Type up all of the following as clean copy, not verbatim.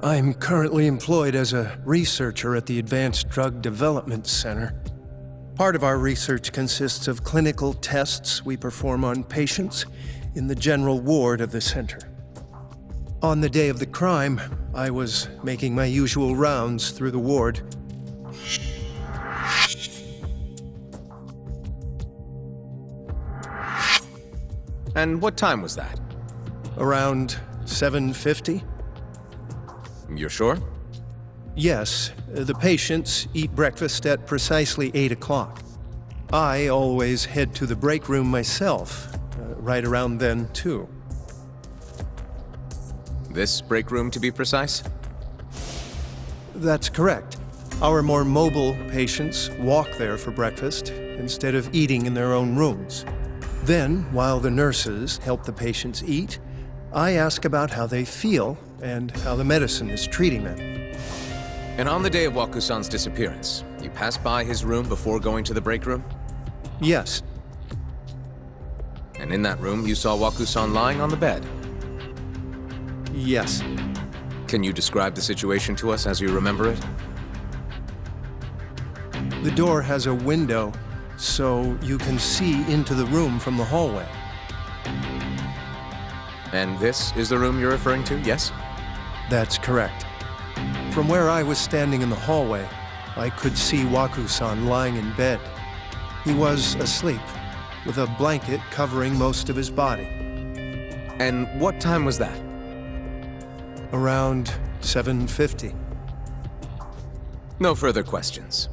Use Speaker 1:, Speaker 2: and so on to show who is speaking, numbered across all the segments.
Speaker 1: I'm currently employed as a researcher at the Advanced Drug Development Center. Part of our research consists of clinical tests we perform on patients in the general ward of the center. On the day of the crime, I was making my usual rounds through the ward.
Speaker 2: And what time was that?
Speaker 1: Around 7:50?
Speaker 2: You're sure?
Speaker 1: Yes, the patients eat breakfast at precisely 8 o'clock. I always head to the break room myself, right around then, too.
Speaker 2: This break room, to be precise?
Speaker 1: That's correct. Our more mobile patients walk there for breakfast instead of eating in their own rooms. Then, while the nurses help the patients eat, I ask about how they feel and how the medicine is treating them.
Speaker 2: And on the day of Waku-san's disappearance, you passed by his room before going to the break room?
Speaker 1: Yes.
Speaker 2: And in that room, you saw Waku-san lying on the bed?
Speaker 1: Yes.
Speaker 2: Can you describe the situation to us as you remember it?
Speaker 1: The door has a window, so you can see into the room from the hallway.
Speaker 2: And this is the room you're referring to, yes?
Speaker 1: That's correct. From where I was standing in the hallway, I could see Waku-san lying in bed. He was asleep, with a blanket covering most of his body.
Speaker 2: And what time was that?
Speaker 1: Around 7:50.
Speaker 2: No further questions.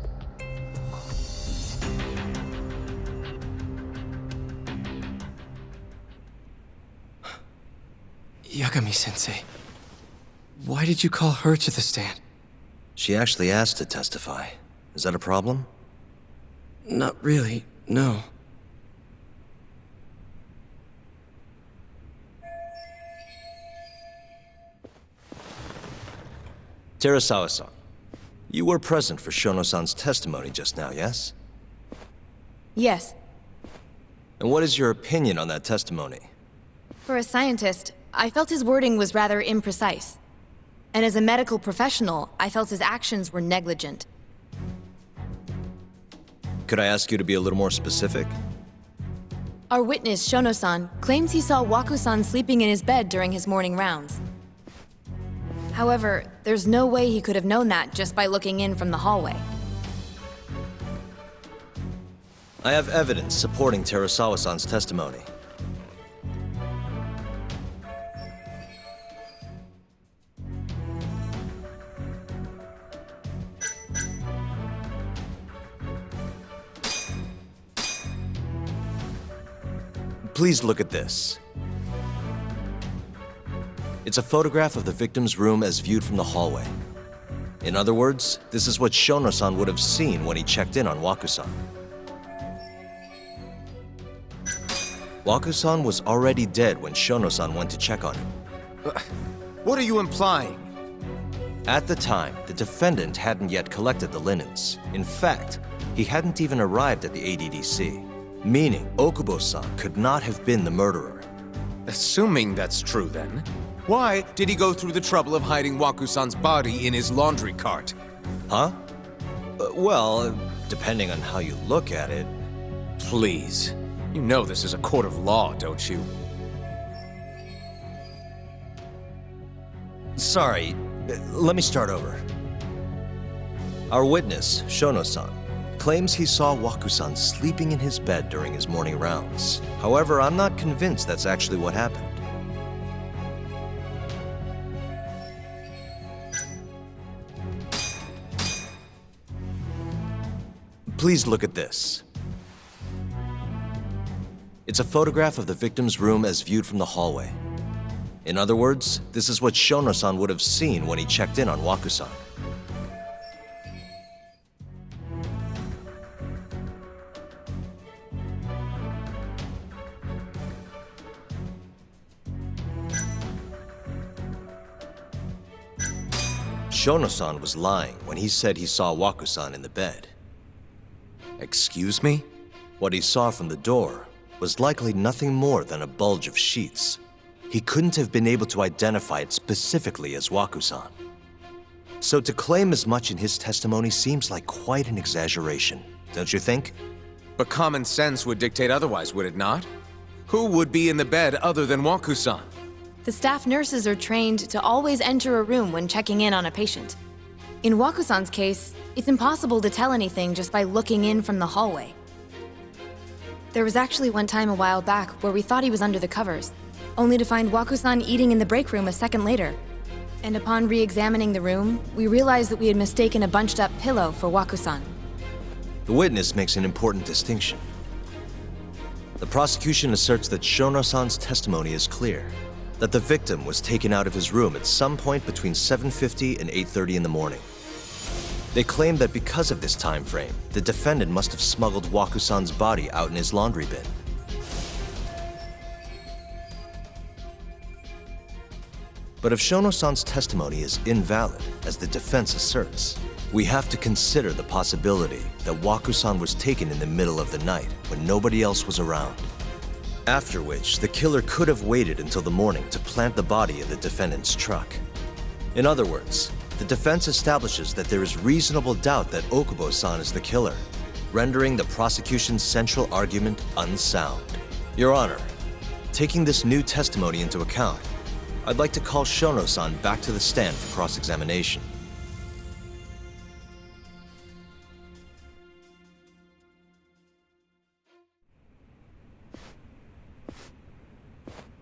Speaker 3: Yagami-sensei, why did you call her to the stand?
Speaker 4: She actually asked to testify. Is that a problem?
Speaker 3: Not really, no.
Speaker 4: Terasawa-san, you were present for Shono-san's testimony just now, yes?
Speaker 5: Yes.
Speaker 4: And what is your opinion on that testimony?
Speaker 5: For a scientist, I felt his wording was rather imprecise. And as a medical professional, I felt his actions were negligent.
Speaker 4: Could I ask you to be a little more specific?
Speaker 5: Our witness, Shono-san, claims he saw Waku-san sleeping in his bed during his morning rounds. However, there's no way he could have known that just by looking in from the hallway.
Speaker 4: I have evidence supporting Terasawa-san's testimony. Please look at this. It's a photograph of the victim's room as viewed from the hallway. In other words, this is what Shono-san would have seen when he checked in on Waku-san. Waku-san was already dead when Shono-san went to check on him.
Speaker 2: What are you implying?
Speaker 4: At the time, the defendant hadn't yet collected the linens. In fact, he hadn't even arrived at the ADDC. Meaning, Okubo-san could not have been the murderer.
Speaker 2: Assuming that's true, then, why did he go through the trouble of hiding Waku-san's body in his laundry cart?
Speaker 4: Huh? Well, depending on how you look at it.
Speaker 2: Please. You know this is a court of law, don't you?
Speaker 4: Sorry, let me start over. Our witness, Shono-san, claims he saw Waku-san sleeping in his bed during his morning rounds. However, I'm not convinced that's actually what happened. Please look at this. It's a photograph of the victim's room as viewed from the hallway. In other words, this is what Shono-san would have seen when he checked in on Waku-san. Shono-san was lying when he said he saw Waku-san in the bed.
Speaker 2: Excuse me?
Speaker 4: What he saw from the door was likely nothing more than a bulge of sheets. He couldn't have been able to identify it specifically as Waku-san. So to claim as much in his testimony seems like quite an exaggeration, don't you think?
Speaker 2: But common sense would dictate otherwise, would it not? Who would be in the bed other than Waku-san?
Speaker 5: The staff nurses are trained to always enter a room when checking in on a patient. In Waku-san's case, it's impossible to tell anything just by looking in from the hallway. There was actually one time a while back where we thought he was under the covers, only to find Waku-san eating in the break room a second later. And upon re-examining the room, we realized that we had mistaken a bunched-up pillow for Waku-san.
Speaker 4: The witness makes an important distinction. The prosecution asserts that Shono-san's testimony is clear, that the victim was taken out of his room at some point between 7:50 and 8:30 in the morning. They claim that because of this time frame, the defendant must have smuggled Waku-san's body out in his laundry bin. But if Shono-san's testimony is invalid, as the defense asserts, we have to consider the possibility that Waku-san was taken in the middle of the night when nobody else was around. After which, the killer could have waited until the morning to plant the body in the defendant's truck. In other words, the defense establishes that there is reasonable doubt that Okubo-san is the killer, rendering the prosecution's central argument unsound. Your Honor, taking this new testimony into account, I'd like to call Shono-san back to the stand for cross-examination.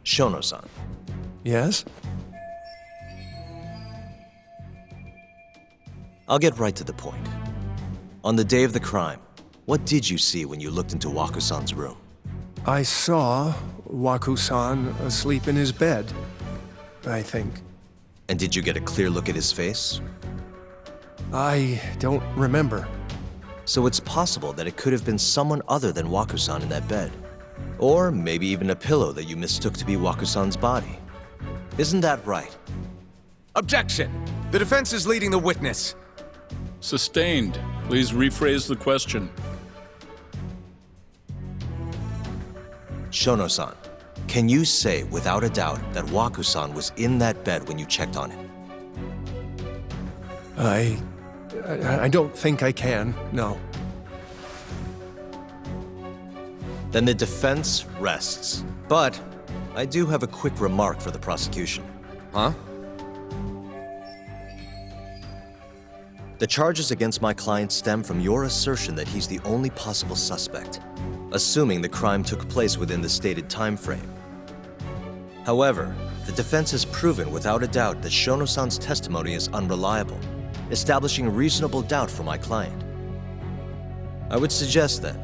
Speaker 4: Shono-san.
Speaker 1: Yes?
Speaker 4: I'll get right to the point. On the day of the crime, what did you see when you looked into Waku-san's room?
Speaker 1: I saw Waku-san asleep in his bed, I think.
Speaker 4: And did you get a clear look at his face?
Speaker 1: I don't remember.
Speaker 4: So it's possible that it could have been someone other than Waku-san in that bed. Or maybe even a pillow that you mistook to be Waku-san's body. Isn't that right?
Speaker 2: Objection! The defense is leading the witness.
Speaker 6: Sustained. Please rephrase the question.
Speaker 4: Shono-san, can you say without a doubt that Waku-san was in that bed when you checked on him?
Speaker 1: I don't think I can, no.
Speaker 4: Then the defense rests. But I do have a quick remark for the prosecution.
Speaker 2: Huh?
Speaker 4: The charges against my client stem from your assertion that he's the only possible suspect, assuming the crime took place within the stated time frame. However, the defense has proven without a doubt that Shono-san's testimony is unreliable, establishing reasonable doubt for my client. I would suggest then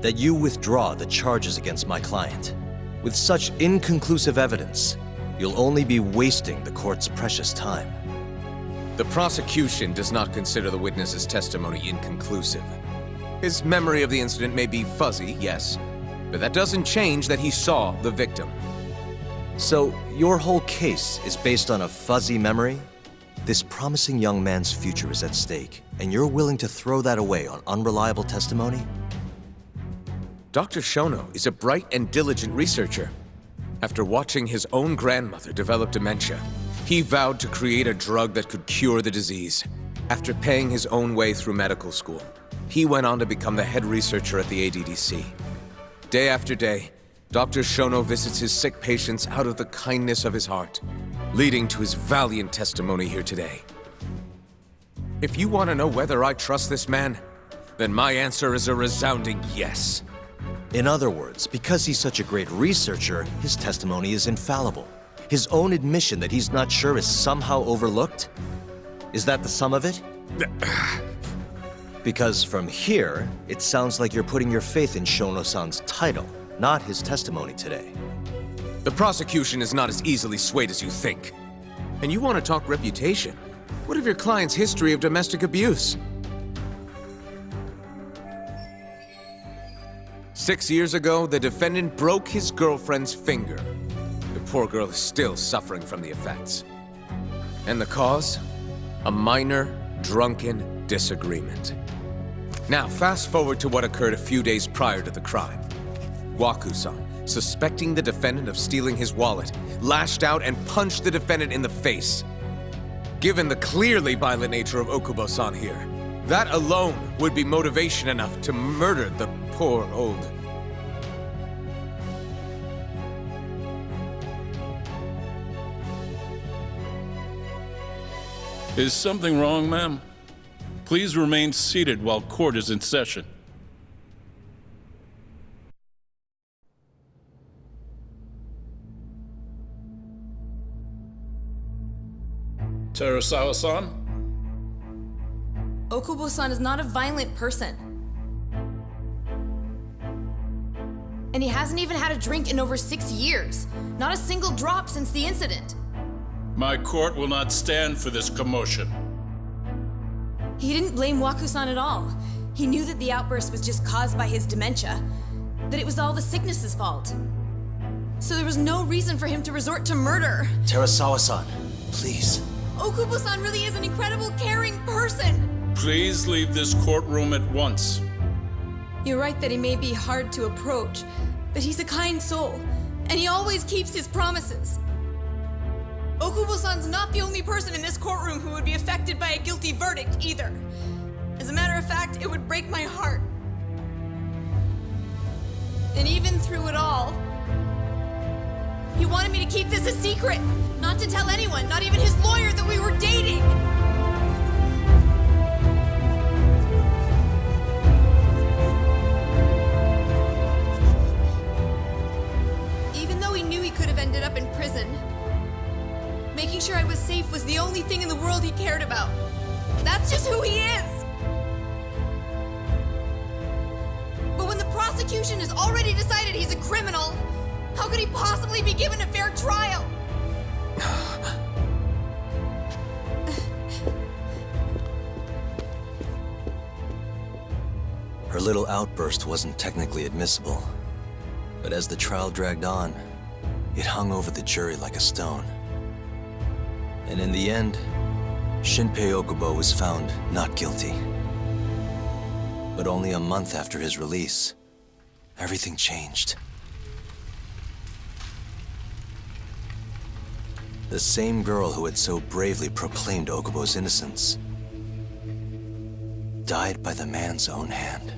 Speaker 4: that you withdraw the charges against my client. With such inconclusive evidence, you'll only be wasting the court's precious time.
Speaker 2: The prosecution does not consider the witness's testimony inconclusive. His memory of the incident may be fuzzy, yes, but that doesn't change that he saw the victim.
Speaker 4: So, your whole case is based on a fuzzy memory? This promising young man's future is at stake, and you're willing to throw that away on unreliable testimony?
Speaker 2: Dr. Shono is a bright and diligent researcher. After watching his own grandmother develop dementia, he vowed to create a drug that could cure the disease. After paying his own way through medical school, he went on to become the head researcher at the ADDC. Day after day, Dr. Shono visits his sick patients out of the kindness of his heart, leading to his valiant testimony here today. If you want to know whether I trust this man, then my answer is a resounding yes.
Speaker 4: In other words, because he's such a great researcher, his testimony is infallible. His own admission that he's not sure is somehow overlooked? Is that the sum of it? Because from here, it sounds like you're putting your faith in Shono-san's title, not his testimony today.
Speaker 2: The prosecution is not as easily swayed as you think. And you want to talk reputation? What of your client's history of domestic abuse? 6 years ago, the defendant broke his girlfriend's finger. The poor girl is still suffering from the effects. And the cause? A minor, drunken disagreement. Now, fast forward to what occurred a few days prior to the crime. Waku-san, suspecting the defendant of stealing his wallet, lashed out and punched the defendant in the face. given the clearly violent nature of Okubo-san here. That alone would be motivation enough to murder the poor old...
Speaker 6: Is something wrong, ma'am? Please remain seated while court is in session. Terasawa-san?
Speaker 5: Okubo-san is not a violent person. And he hasn't even had a drink in over 6 years. Not a single drop since the incident.
Speaker 6: My court will not stand for this commotion.
Speaker 5: He didn't blame Waku-san at all. He knew that the outburst was just caused by his dementia, that it was all the sickness's fault. So there was no reason for him to resort to murder.
Speaker 4: Terasawa-san, please.
Speaker 5: Okubo-san really is an incredible, caring person.
Speaker 6: Please leave this courtroom at once.
Speaker 5: You're right that he may be hard to approach, but he's a kind soul, and he always keeps his promises. Okubo-san's not the only person in this courtroom who would be affected by a guilty verdict, either. As a matter of fact, it would break my heart. And even through it all, he wanted me to keep this a secret, not to tell anyone, not even his lawyer, that we were dating. Even though he knew he could have ended up in prison, making sure I was safe was the only thing in the world he cared about. That's just who he is! But when the prosecution has already decided he's a criminal, how could he possibly be given a fair trial?
Speaker 4: Her little outburst wasn't technically admissible, but as the trial dragged on, it hung over the jury like a stone. And in the end, Shinpei Okubo was found not guilty. But only a month after his release, everything changed. The same girl who had so bravely proclaimed Okubo's innocence died by the man's own hand.